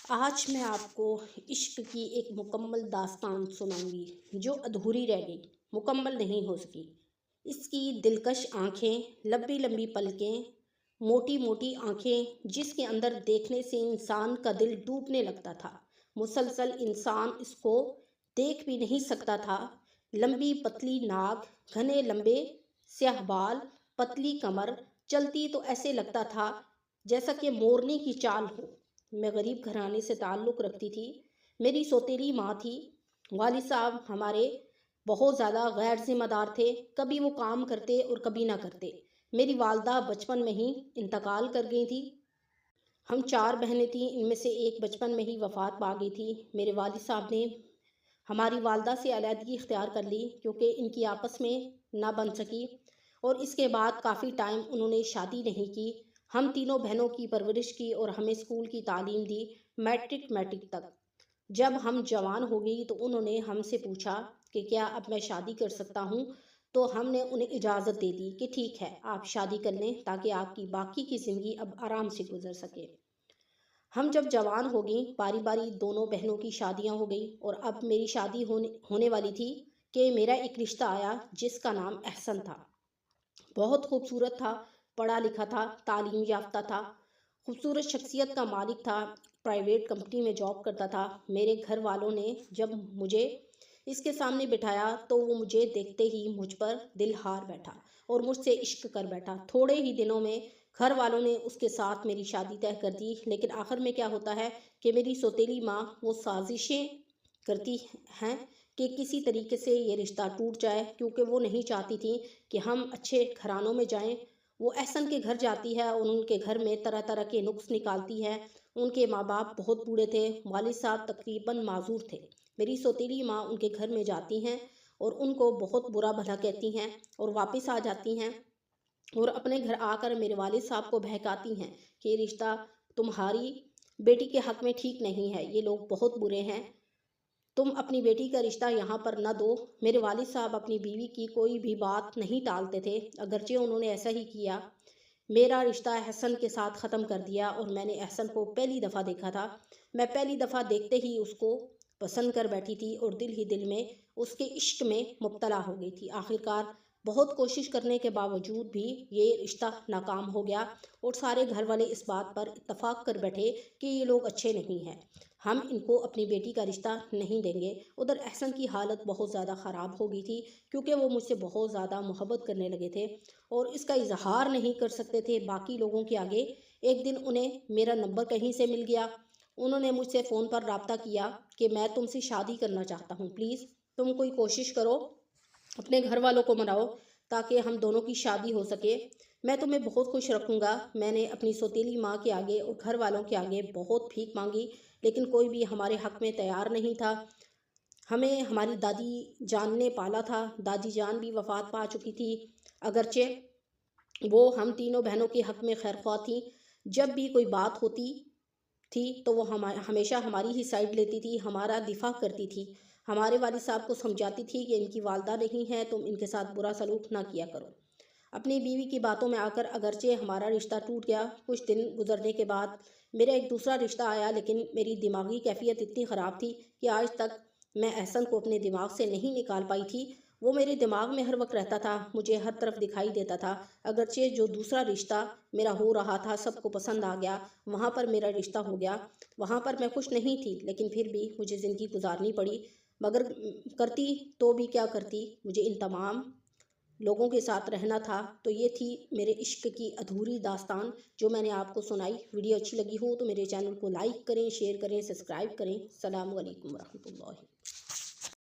آج میں آپ کو عشق کی ایک مکمل داستان سناؤں گی جو ادھوری رہ گئی، مکمل نہیں ہو سکی۔ اس کی دلکش آنکھیں، لمبی لمبی پلکیں، موٹی موٹی آنکھیں جس کے اندر دیکھنے سے انسان کا دل ڈوبنے لگتا تھا۔ مسلسل انسان اس کو دیکھ بھی نہیں سکتا تھا۔ لمبی پتلی ناک، گھنے لمبے سیاہ بال، پتلی کمر، چلتی تو ایسے لگتا تھا جیسا کہ مورنی کی چال ہو۔ میں غریب گھرانے سے تعلق رکھتی تھی۔ میری سوتیلی ماں تھی۔ والد صاحب ہمارے بہت زیادہ غیر ذمہ دار تھے، کبھی وہ کام کرتے اور کبھی نہ کرتے۔ میری والدہ بچپن میں ہی انتقال کر گئی تھی۔ ہم 4 بہنیں تھیں، ان میں سے ایک بچپن میں ہی وفات پا گئی تھی۔ میرے والد صاحب نے ہماری والدہ سے علیحدگی اختیار کر لی کیونکہ ان کی آپس میں نہ بن سکی، اور اس کے بعد کافی ٹائم انہوں نے شادی نہیں کی۔ ہم تینوں بہنوں کی پرورش کی اور ہمیں اسکول کی تعلیم دی، میٹرک تک۔ جب ہم جوان ہو گئی تو انہوں نے ہم سے پوچھا کہ کیا اب میں شادی کر سکتا ہوں، تو ہم نے انہیں اجازت دے دی کہ ٹھیک ہے آپ شادی کر لیں تاکہ آپ کی باقی کی زندگی اب آرام سے گزر سکے۔ ہم جب جوان ہو گئیں، باری باری دونوں بہنوں کی شادیاں ہو گئی، اور اب میری شادی ہونے والی تھی کہ میرا ایک رشتہ آیا جس کا نام احسن تھا۔ بہت خوبصورت تھا، پڑھا لکھا تھا، تعلیم یافتہ تھا، خوبصورت شخصیت کا مالک تھا، پرائیویٹ کمپنی میں جاب کرتا تھا۔ میرے گھر والوں نے جب مجھے اس کے سامنے بٹھایا تو وہ مجھے دیکھتے ہی مجھ پر دل ہار بیٹھا اور مجھ سے عشق کر بیٹھا۔ تھوڑے ہی دنوں میں گھر والوں نے اس کے ساتھ میری شادی طے کر دی، لیکن آخر میں کیا ہوتا ہے کہ میری سوتیلی ماں وہ سازشیں کرتی ہیں کہ کسی طریقے سے یہ رشتہ ٹوٹ جائے، کیونکہ وہ نہیں چاہتی تھیں کہ ہم اچھے گھرانوں میں جائیں۔ وہ احسن کے گھر جاتی ہے اور ان کے گھر میں طرح طرح کے نقص نکالتی ہے۔ ان کے ماں باپ بہت بوڑھے تھے، والد صاحب تقریباً معذور تھے۔ میری سوتیلی ماں ان کے گھر میں جاتی ہیں اور ان کو بہت برا بھلا کہتی ہیں اور واپس آ جاتی ہیں، اور اپنے گھر آ کر میرے والد صاحب کو بہکاتی ہیں کہ یہ رشتہ تمہاری بیٹی کے حق میں ٹھیک نہیں ہے، یہ لوگ بہت برے ہیں، تم اپنی بیٹی کا رشتہ یہاں پر نہ دو۔ میرے والد صاحب اپنی بیوی کی کوئی بھی بات نہیں ٹالتے تھے، اگرچہ انہوں نے ایسا ہی کیا۔ میرا رشتہ احسن کے ساتھ ختم کر دیا، اور میں نے احسن کو پہلی دفعہ دیکھا تھا۔ میں پہلی دفعہ دیکھتے ہی اس کو پسند کر بیٹھی تھی اور دل ہی دل میں اس کے عشق میں مبتلا ہو گئی تھی۔ آخرکار بہت کوشش کرنے کے باوجود بھی یہ رشتہ ناکام ہو گیا، اور سارے گھر والے اس بات پر اتفاق کر بیٹھے کہ یہ لوگ اچھے نہیں ہیں، ہم ان کو اپنی بیٹی کا رشتہ نہیں دیں گے۔ ادھر احسن کی حالت بہت زیادہ خراب ہو گئی تھی کیونکہ وہ مجھ سے بہت زیادہ محبت کرنے لگے تھے اور اس کا اظہار نہیں کر سکتے تھے باقی لوگوں کے آگے۔ ایک دن انہیں میرا نمبر کہیں سے مل گیا، انہوں نے مجھ سے فون پر رابطہ کیا کہ میں تم سے شادی کرنا چاہتا ہوں، پلیز تم کوئی کوشش کرو، اپنے گھر والوں کو مناؤ تاکہ ہم دونوں کی شادی ہو سکے، میں تمہیں بہت خوش رکھوں گا۔ میں نے اپنی سوتیلی ماں کے آگے اور گھر والوں کے آگے بہت بھیک مانگی، لیکن کوئی بھی ہمارے حق میں تیار نہیں تھا۔ ہمیں ہماری دادی جان نے پالا تھا، دادی جان بھی وفات پا چکی تھی، اگرچہ وہ ہم تینوں بہنوں کے حق میں خیرخواہ تھیں۔ جب بھی کوئی بات ہوتی تھی تو وہ ہمیشہ ہماری ہی سائڈ لیتی تھی، ہمارا دفاع کرتی تھی، ہمارے والد صاحب کو سمجھاتی تھی کہ ان کی والدہ نہیں ہے، تم ان کے ساتھ برا سلوک نہ کیا کرو۔ اپنی بیوی کی باتوں میں آ کر اگرچہ ہمارا رشتہ ٹوٹ گیا، کچھ دن گزرنے کے بعد میرا ایک دوسرا رشتہ آیا، لیکن میری دماغی کیفیت اتنی خراب تھی کہ آج تک میں احسن کو اپنے دماغ سے نہیں نکال پائی تھی۔ وہ میرے دماغ میں ہر وقت رہتا تھا، مجھے ہر طرف دکھائی دیتا تھا، اگرچہ جو دوسرا رشتہ میرا ہو رہا تھا سب کو پسند آ گیا، وہاں پر میرا رشتہ ہو گیا، وہاں پر میں خوش نہیں تھی، لیکن پھر بھی مجھے زندگی گزارنی پڑی، مگر کرتی تو بھی کیا کرتی، مجھے ان تمام لوگوں کے ساتھ رہنا تھا۔ تو یہ تھی میرے عشق کی ادھوری داستان جو میں نے آپ کو سنائی۔ ویڈیو اچھی لگی ہو تو میرے چینل کو لائک کریں، شیئر کریں، سبسکرائب کریں۔ السلام علیکم ورحمۃ اللہ۔